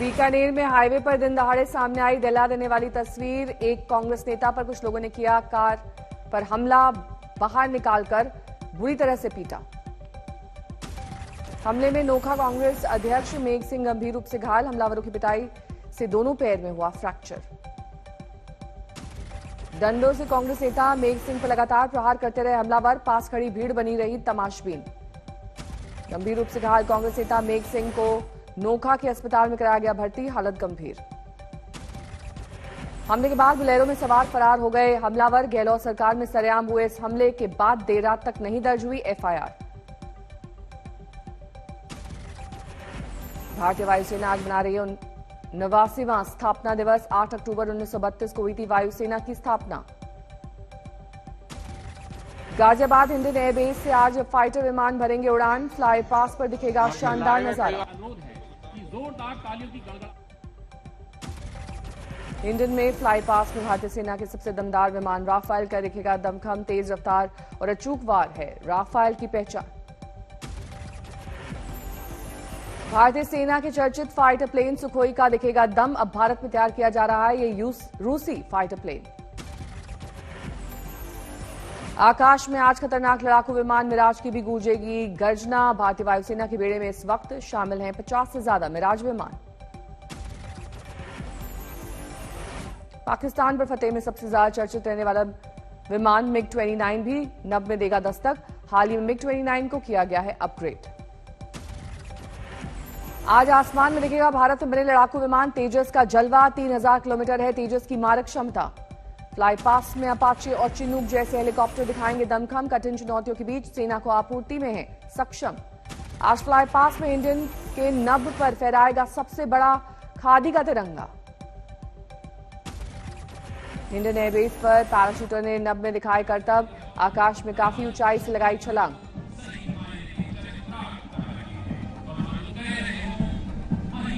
बीकानेर में हाईवे पर दिन दहाड़े सामने आई दहला देने वाली तस्वीर। एक कांग्रेस नेता पर कुछ लोगों ने किया कार पर हमला, बाहर निकालकर बुरी तरह से पीटा। हमले में नोखा कांग्रेस अध्यक्ष मेघ सिंह गंभीर रूप से घायल। हमलावरों की पिटाई से दोनों पैर में हुआ फ्रैक्चर। डंडों से कांग्रेस नेता मेघ सिंह पर लगातार प्रहार करते रहे हमलावर। पास खड़ी भीड़ बनी रही तमाशबीन। गंभीर रूप से घायल कांग्रेस नेता मेघ सिंह को नोखा के अस्पताल में कराया गया भर्ती, हालत गंभीर। हमले के बाद बोलेरो में सवार फरार हो गए हमलावर। गहलोत सरकार में सरेआम हुए इस हमले के बाद देर रात तक नहीं दर्ज हुई एफआईआर। भारतीय वायुसेना आज मना रही है 89वां स्थापना दिवस। 8 अक्टूबर 1932 को हुई थी वायुसेना की स्थापना। गाजियाबाद इंडियन एयरबेस से आज फाइटर विमान भरेंगे उड़ान। फ्लाई पास पर दिखेगा शानदार नजारा। इंडियन में फ्लाई पास में भारतीय सेना के सबसे दमदार विमान राफेल का दिखेगा दमखम, तेज रफ्तार और अचूक वार है राफेल की पहचान। भारतीय सेना के चर्चित फाइटर प्लेन सुखोई का दिखेगा दम। अब भारत में तैयार किया जा रहा है ये रूसी फाइटर प्लेन। आकाश में आज खतरनाक लड़ाकू विमान मिराज की भी गूंजेगी गर्जना। भारतीय वायुसेना के बेड़े में इस वक्त शामिल हैं 50 से ज्यादा मिराज विमान। पाकिस्तान पर फतेह में सबसे ज्यादा चर्चित रहने वाला विमान मिग-29 भी नभ में देगा दस्तक। हाल ही में मिग-29 को किया गया है अपग्रेड। आज आसमान में दिखेगा भारत में बने लड़ाकू विमान तेजस का जलवा। 3000 किलोमीटर है तेजस की मारक क्षमता। फ्लाई पास में अपाचे और चिनूक जैसे हेलीकॉप्टर दिखाएंगे दमखम। कठिन चुनौतियों के बीच सेना को आपूर्ति में है सक्षम। आज फ्लाई पास में इंडियन के नभ पर फहराएगा सबसे बड़ा खादी का तिरंगा। इंडियन एयरबेस पर पैराशूटर ने नभ में दिखाए करतब। आकाश में काफी ऊंचाई से लगाई छलांग।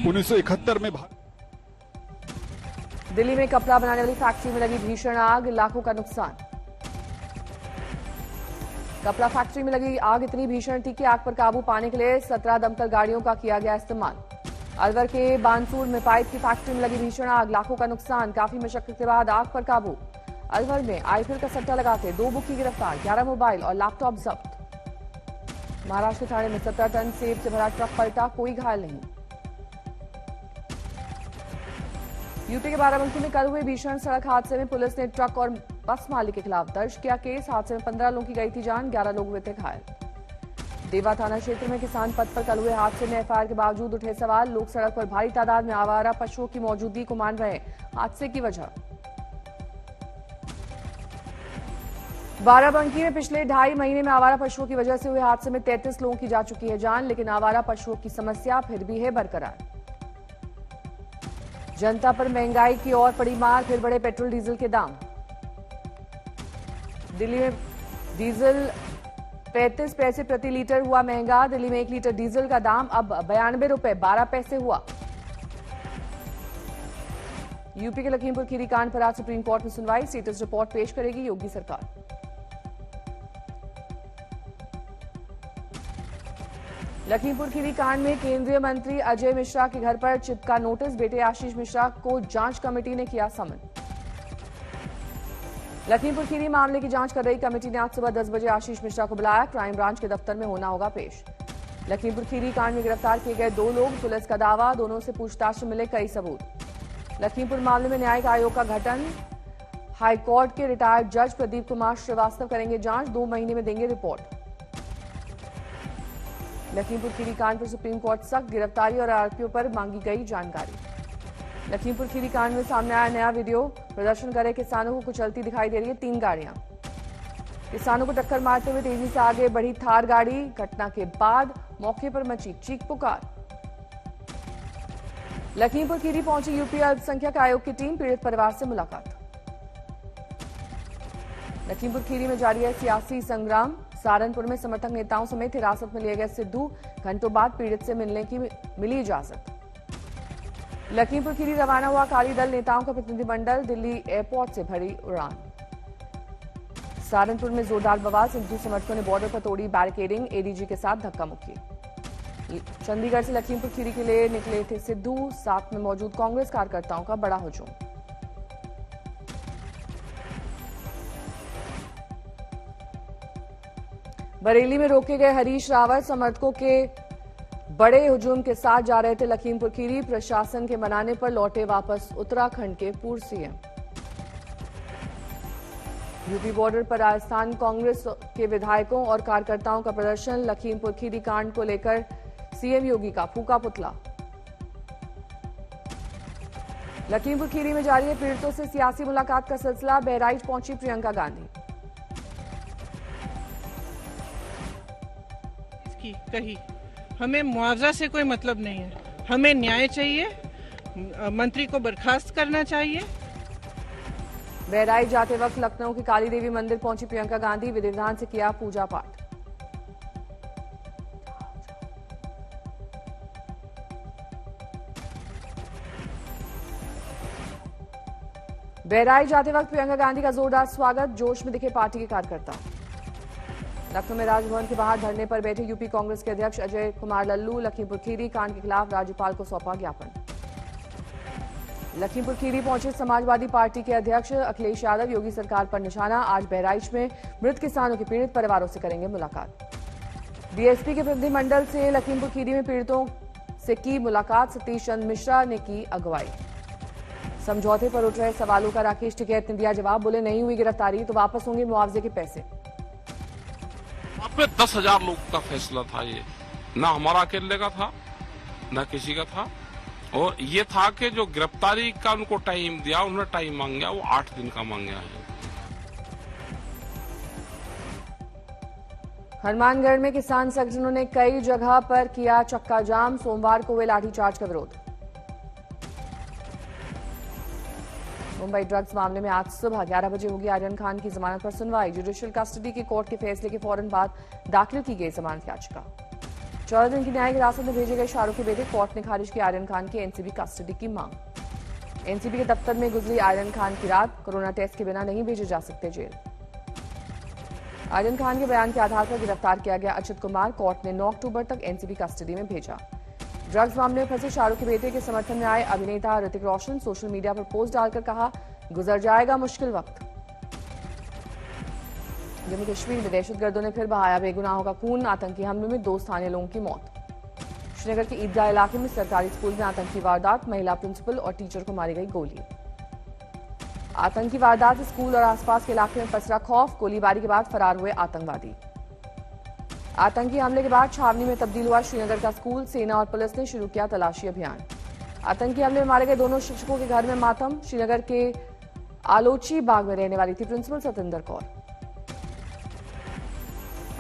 उन्नीस सौ 1971 में दिल्ली में कपड़ा बनाने वाली फैक्ट्री में लगी भीषण आग, लाखों का नुकसान। कपड़ा फैक्ट्री में लगी आग इतनी भीषण थी कि आग पर काबू पाने के लिए 17 दमकल गाड़ियों का किया गया इस्तेमाल। अलवर के बानसूर में पाइप की फैक्ट्री में लगी भीषण आग, लाखों का नुकसान। काफी मशक्कत के बाद आग पर काबू। अलवर में आईपीएल का सट्टा लगाते 2 बुकी गिरफ्तार, 11 मोबाइल और लैपटॉप जब्त। महाराष्ट्र के थाने में 17 टन सेब से भरा ट्रक पलटा, कोई घायल नहीं। यूपी के बाराबंकी में कल हुए भीषण सड़क हादसे में पुलिस ने ट्रक और बस मालिक के खिलाफ दर्ज किया केस। हादसे में 15 लोगों की गई थी जान, 11 लोग हुए थे घायल। देवा थाना क्षेत्र में किसान पथ पर कल हुए हादसे में एफआईआर के बावजूद उठे सवाल। लोग सड़क पर भारी तादाद में आवारा पशुओं की मौजूदगी को मान रहे हादसे की वजह। बाराबंकी में पिछले 2.5 महीने में आवारा पशुओं की वजह से हुए हादसे में 33 लोगों की जा चुकी है जान, लेकिन आवारा पशुओं की समस्या फिर भी है बरकरार। जनता पर महंगाई की और पड़ी मार, फिर बढ़े पेट्रोल डीजल के दाम। दिल्ली में डीजल 35 पैसे प्रति लीटर हुआ महंगा। दिल्ली में 1 लीटर डीजल का दाम अब 92 रुपए 12 पैसे हुआ। यूपी के लखीमपुर खीरी कांड पर आज सुप्रीम कोर्ट में सुनवाई। स्टेटस रिपोर्ट पेश करेगी योगी सरकार। लखीमपुर खीरी कांड में केंद्रीय मंत्री अजय मिश्रा के घर पर चिपका नोटिस। बेटे आशीष मिश्रा को जांच कमेटी ने किया समन। लखीमपुर खीरी मामले की जांच कर रही कमेटी ने आज सुबह 10 बजे आशीष मिश्रा को बुलाया। क्राइम ब्रांच के दफ्तर में होना होगा पेश। लखीमपुर खीरी कांड में गिरफ्तार किए गए 2 लोग, पुलिस का दावा दोनों से पूछताछ में मिले कई सबूत। लखीमपुर मामले में न्यायिक आयोग का गठन। हाईकोर्ट के रिटायर्ड जज प्रदीप कुमार श्रीवास्तव करेंगे जांच, 2 महीने में देंगे रिपोर्ट। लखीमपुर खीरी कांड पर सुप्रीम कोर्ट सख्त, गिरफ्तारी और आरोपियों पर मांगी गई जानकारी। लखीमपुर खीरी कांड में सामने आया नया वीडियो। प्रदर्शन कर रहे किसानों को कुचलती दिखाई दे रही है 3 गाड़ियां। किसानों को टक्कर मारते हुए तेजी से आगे बढ़ी थार गाड़ी। घटना के बाद मौके पर मची चीख पुकार। लखीमपुर खीरी पहुंची यूपी अल्पसंख्यक आयोग की टीम, पीड़ित परिवार से मुलाकात। लखीमपुर खीरी में जारी है सियासी संग्राम। सहारनपुर में समर्थक नेताओं समेत हिरासत में लिए गए सिद्धू, घंटों बाद पीड़ित से मिलने की मिली इजाजत। लखीमपुर खीरी रवाना हुआ अकाली दल नेताओं का प्रतिनिधिमंडल। दिल्ली एयरपोर्ट से भरी उड़ान। सहारनपुर में जोरदार बवाल। सिद्धू समर्थकों ने बॉर्डर पर तोड़ी बैरिकेडिंग, एडीजी के साथ धक्का मुक्की। चंडीगढ़ से लखीमपुर खीरी के लिए निकले थे सिद्धू, साथ में मौजूद कांग्रेस कार्यकर्ताओं का बड़ा हुजूम। बरेली में रोके गए हरीश रावत समर्थकों के बड़े हुजूम के साथ जा रहे थे लखीमपुर खीरी। प्रशासन के मनाने पर लौटे वापस उत्तराखंड के पूर्व सीएम। यूपी बॉर्डर पर राजस्थान कांग्रेस के विधायकों और कार्यकर्ताओं का प्रदर्शन। लखीमपुर खीरी कांड को लेकर सीएम योगी का फूका पुतला। लखीमपुर खीरी में जारी है पीड़ितों से सियासी मुलाकात का सिलसिला। बहराइच पहुंची प्रियंका गांधी। कही हमें मुआवजा से कोई मतलब नहीं है, हमें न्याय चाहिए, मंत्री को बर्खास्त करना चाहिए। बहराइच जाते वक्त लखनऊ के काली देवी मंदिर पहुंची प्रियंका गांधी। विधि विधान से किया पूजा पाठ। बहराइच जाते वक्त प्रियंका गांधी का जोरदार स्वागत। जोश में दिखे पार्टी के कार्यकर्ता। लखनऊ में राजभवन के बाहर धरने पर बैठे यूपी कांग्रेस के अध्यक्ष अजय कुमार लल्लू। लखीमपुर खीरी कांड के खिलाफ राज्यपाल को सौंपा ज्ञापन। लखीमपुर खीरी पहुंचे समाजवादी पार्टी के अध्यक्ष अखिलेश यादव। योगी सरकार पर निशाना। आज बहराइच में मृत किसानों के पीड़ित परिवारों से करेंगे मुलाकात। बीएसपी के प्रतिनिधिमंडल से लखीमपुर खीरी में पीड़ितों से की मुलाकात। सतीश चंद्र मिश्रा ने की अगुवाई। समझौते पर उठ रहे सवालों का राकेश टिकैत ने दिया जवाब। बोले नहीं हुई गिरफ्तारी तो वापस होंगे मुआवजे के पैसे। पे 10,000 लोग का फैसला था। ये ना हमारा अकेले का था, ना किसी का था। और ये था कि जो गिरफ्तारी का उनको टाइम दिया, उन्होंने टाइम मांगा, वो 8 दिन का मांगा है। हनुमानगढ़ में किसान संगठनों ने कई जगह पर किया चक्का जाम। सोमवार को हुए लाठीचार्ज का विरोध। मुंबई ड्रग्स मामले में आज सुबह 11 बजे होगी आर्यन खान की जमानत पर सुनवाई। जुडिशियल कस्टडी की कोर्ट के फैसले के फौरन बाद दाखिल की गई जमानत याचिका। 14 दिन की न्यायिक हिरासत में भेजे गए शाहरुख के बेटे। कोर्ट ने खारिज की आर्यन खान की एनसीबी कस्टडी की मांग। एनसीबी के दफ्तर में गुजरी आर्यन खान की रात। कोरोना टेस्ट के बिना नहीं भेजे जा सकते जेल। आर्यन खान के बयान के आधार पर गिरफ्तार किया गया अचित कुमार। कोर्ट ने 9 अक्टूबर तक एनसीबी कस्टडी में भेजा। ड्रग्स मामले में फंसे शाहरुख के बेटे के समर्थन में आए अभिनेता ऋतिक रोशन। सोशल मीडिया पर पोस्ट डालकर कहा, गुजर जाएगा मुश्किल वक्त। जम्मू कश्मीर में दहशतगर्दों ने फिर बहाया बेगुनाहों का खून। आतंकी हमले में 2 स्थानीय लोगों की मौत। श्रीनगर के ईदगाह इलाके में सरकारी स्कूल में आतंकी वारदात। महिला प्रिंसिपल और टीचर को मारी गई गोली। आतंकी वारदात से स्कूल और आसपास के इलाके में पसरा खौफ। गोलीबारी के बाद फरार हुए आतंकवादी। आतंकी हमले के बाद छावनी में तब्दील हुआ श्रीनगर का स्कूल। सेना और पुलिस ने शुरू किया तलाशी अभियान। आतंकी हमले में मारे गए दोनों शिक्षकों के घर में मातम। श्रीनगर के आलोची बाग में रहने वाली थी प्रिंसिपल सतिंदर कौर।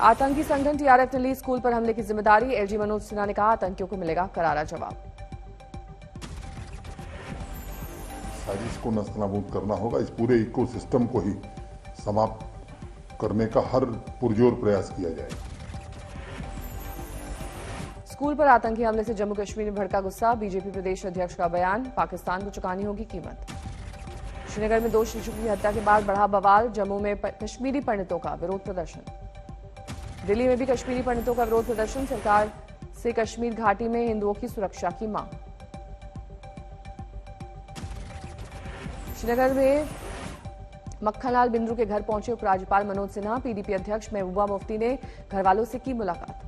आतंकी संगठन टीआरएफ ने ली स्कूल पर हमले की जिम्मेदारी। एलजी मनोज सिन्हा ने कहा, आतंकियों को मिलेगा करारा जवाब। साजिश को नस्तनाबूद करना होगा। इस पूरे इकोसिस्टम को ही समाप्त करने का हर पुरजोर प्रयास किया जाएगा। स्कूल पर आतंकी हमले से जम्मू कश्मीर में भड़का गुस्सा। बीजेपी प्रदेश अध्यक्ष का बयान, पाकिस्तान को चुकानी होगी कीमत। श्रीनगर में 2 शिक्षकों की हत्या के बाद बढ़ा बवाल। जम्मू में कश्मीरी पंडितों का विरोध प्रदर्शन। दिल्ली में भी कश्मीरी पंडितों का विरोध प्रदर्शन। सरकार से कश्मीर घाटी में हिंदुओं की सुरक्षा की मांग। श्रीनगर में मक्खनलाल बिंद्रू के घर पहुंचे उपराज्यपाल मनोज सिन्हा। पीडीपी अध्यक्ष महबूबा मुफ्ती ने घरवालों से की मुलाकात।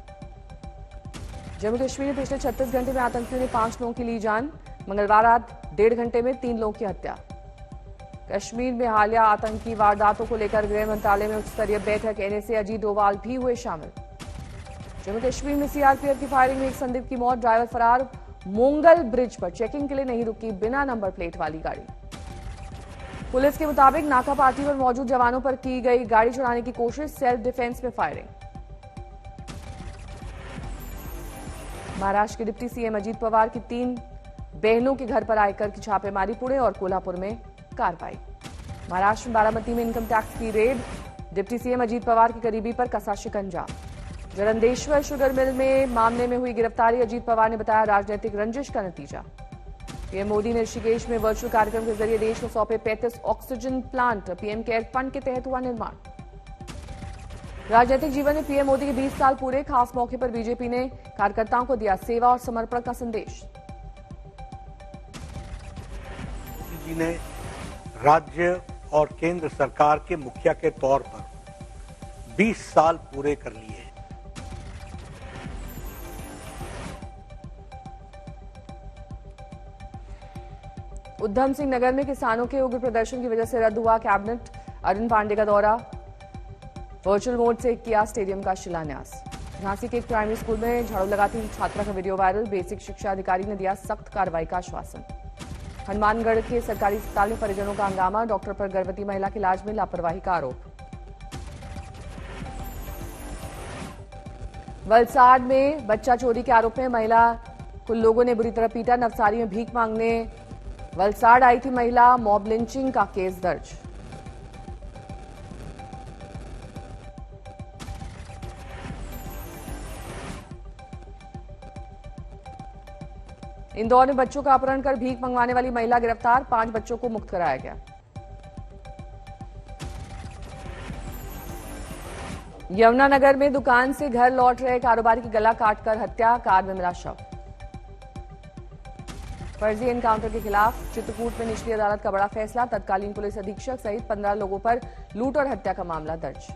जम्मू कश्मीर में पिछले 36 घंटे में आतंकियों ने 5 लोगों की ली जान। मंगलवार रात 1.5 घंटे में 3 लोगों की हत्या। कश्मीर में हालिया आतंकी वारदातों को लेकर गृह मंत्रालय में उच्च स्तरीय बैठक। एनएसए अजीत डोवाल भी हुए शामिल। जम्मू कश्मीर में सीआरपीएफ की फायरिंग में एक संदिग्ध की मौत। ड्राइवर फरार। मोंगल ब्रिज पर चेकिंग के लिए नहीं रुकी बिना नंबर प्लेट वाली गाड़ी। पुलिस के मुताबिक नाका पार्टी पर मौजूद जवानों पर की गई गाड़ी चुराने की कोशिश। सेल्फ डिफेंस में फायरिंग। महाराष्ट्र के डिप्टी सीएम अजीत पवार की 3 बहनों के घर पर आयकर की छापेमारी। पुणे और कोल्हापुर में कार्रवाई। महाराष्ट्र में बारामती में इनकम टैक्स की red. Deputy CM Ajit Pawar की करीबी पर कसा शिकंजा। जलंधेश्वर शुगर मिल में मामले में हुई गिरफ्तारी। अजीत पवार ने बताया राजनीतिक रंजिश का नतीजा। पीएम मोदी ने ऋषिकेश में वर्चुअल कार्यक्रम के जरिए देश को सौंपे 35 oxygen plant. PM care fund के तहत हुआ निर्माण। राजनीतिक जीवन में पीएम मोदी के 20 साल पूरे, खास मौके पर बीजेपी ने कार्यकर्ताओं को दिया सेवा और समर्पण का संदेश। मोदी जी ने राज्य और केंद्र सरकार के मुखिया के तौर पर 20 साल पूरे कर लिए हैं। उधम सिंह नगर में किसानों के उग्र प्रदर्शन की वजह से रद्द हुआ कैबिनेट। अरुण पांडे का दौरा, वर्चुअल मोड से किया स्टेडियम का शिलान्यास। झांसी के एक प्राइमरी स्कूल में झाड़ू लगाती छात्रा का वीडियो वायरल, बेसिक शिक्षा अधिकारी ने दिया सख्त कार्रवाई का आश्वासन। हनुमानगढ़ के सरकारी अस्पताल में परिजनों का हंगामा, डॉक्टर पर गर्भवती महिला के इलाज में लापरवाही का आरोप। वलसाड में बच्चा चोरी के आरोप में महिला को लोगों ने बुरी तरह पीटा, नवसारी में भीख मांगने वलसाड आई थी महिला, मॉब लिंचिंग का केस दर्ज। इंदौर में बच्चों का अपहरण कर भीख मंगवाने वाली महिला गिरफ्तार, 5 बच्चों को मुक्त कराया गया। यमुनानगर में दुकान से घर लौट रहे कारोबारी की गला काटकर हत्या, कार में मिला शव। फर्जी एनकाउंटर के खिलाफ चित्रकूट में निचली अदालत का बड़ा फैसला, तत्कालीन पुलिस अधीक्षक सहित 15 लोगों पर लूट और हत्या का मामला दर्ज।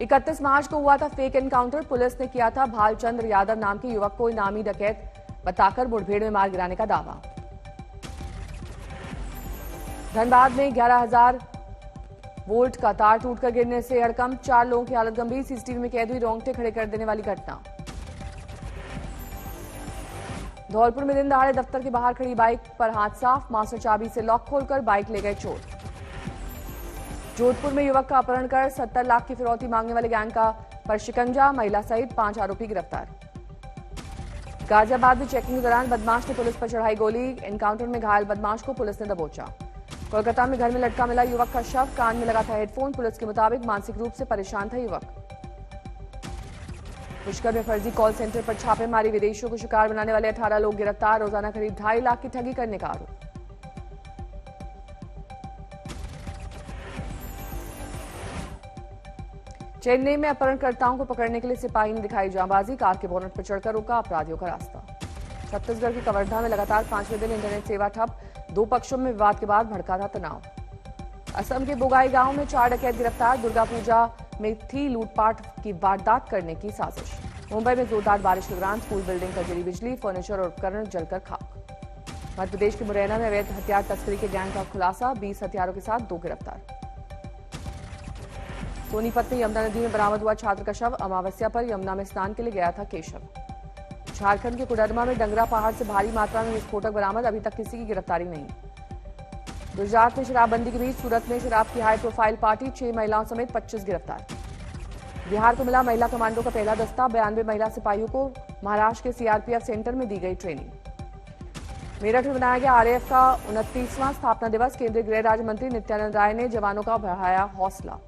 31 मार्च को हुआ था फेक एनकाउंटर, पुलिस ने किया था भालचंद्र यादव नाम के युवक को इनामी डकैत बताकर मुठभेड़ में मार गिराने का दावा। धनबाद में 11,000 वोल्ट का तार टूटकर गिरने से हड़कंप, 4 लोगों की हालत गंभीर, सीसीटीवी में कैद हुई रोंगटे खड़े कर देने वाली घटना। धौलपुर में दिन दहाड़े दफ्तर के बाहर खड़ी बाइक पर हाथ साफ, मास्टर चाबी से लॉक खोलकर बाइक ले गए चोर। जोधपुर में युवक का अपहरण कर 70 लाख की फिरौती मांगने वाले गैंग का पर शिकंजा, महिला सहित 5 आरोपी गिरफ्तार। गाजियाबाद में चेकिंग के दौरान बदमाश ने पुलिस पर चढ़ाई गोली, एनकाउंटर में घायल बदमाश को पुलिस ने दबोचा। कोलकाता में घर में लटका मिला युवक का शव, कान में लगा था हेडफोन, पुलिस के मुताबिक मानसिक रूप से परेशान था युवक। पुष्कर में फर्जी कॉल सेंटर पर छापेमारी, विदेशियों को शिकार बनाने वाले 18 लोग गिरफ्तार, रोजाना करीब 2.5 लाख की ठगी करने का आरोप। चेन्नई में अपहरणकर्ताओं को पकड़ने के लिए सिपाही ने दिखाई जांबाजी, कार के बोनट पर चढ़कर रोका अपराधियों का रास्ता। छत्तीसगढ़ के कवर्धा में लगातार 5वें दिन इंटरनेट सेवा ठप, 2 पक्षों में विवाद के बाद भड़का था तनाव। असम के बोगाई गांव में 4 डकैत गिरफ्तार, दुर्गा पूजा में थी लूटपाट की वारदात करने की साजिश। मुंबई में जोरदार बारिश के दौरान स्कूल बिल्डिंग पर गिरी बिजली, फर्नीचर और उपकरण जलकर खाक। मध्य प्रदेश के मुरैना में अवैध हथियार तस्करी के गैंग का खुलासा, 20 हथियारों के साथ 2 गिरफ्तार। सोनीपत में यमुना नदी में बरामद हुआ छात्र का शव, अमावस्या पर यमुना में स्नान के लिए गया था केशव। झारखंड के कोडरमा में डंगरा पहाड़ से भारी मात्रा में विस्फोटक बरामद, अभी तक किसी की गिरफ्तारी नहीं। गुजरात में शराबबंदी के बीच सूरत में शराब की हाई प्रोफाइल पार्टी, 6 महिलाओं समेत 25 गिरफ्तार। बिहार को मिला महिला कमांडो का पहला दस्ता, 92 महिला सिपाहियों को महाराष्ट्र के सीआरपीएफ सेंटर में दी गई ट्रेनिंग। मेरठ में मनाया गया आरएएफ का 29वां स्थापना दिवस, केंद्रीय गृह राज्य मंत्री नित्यानंद राय ने जवानों का बढ़ाया हौसला।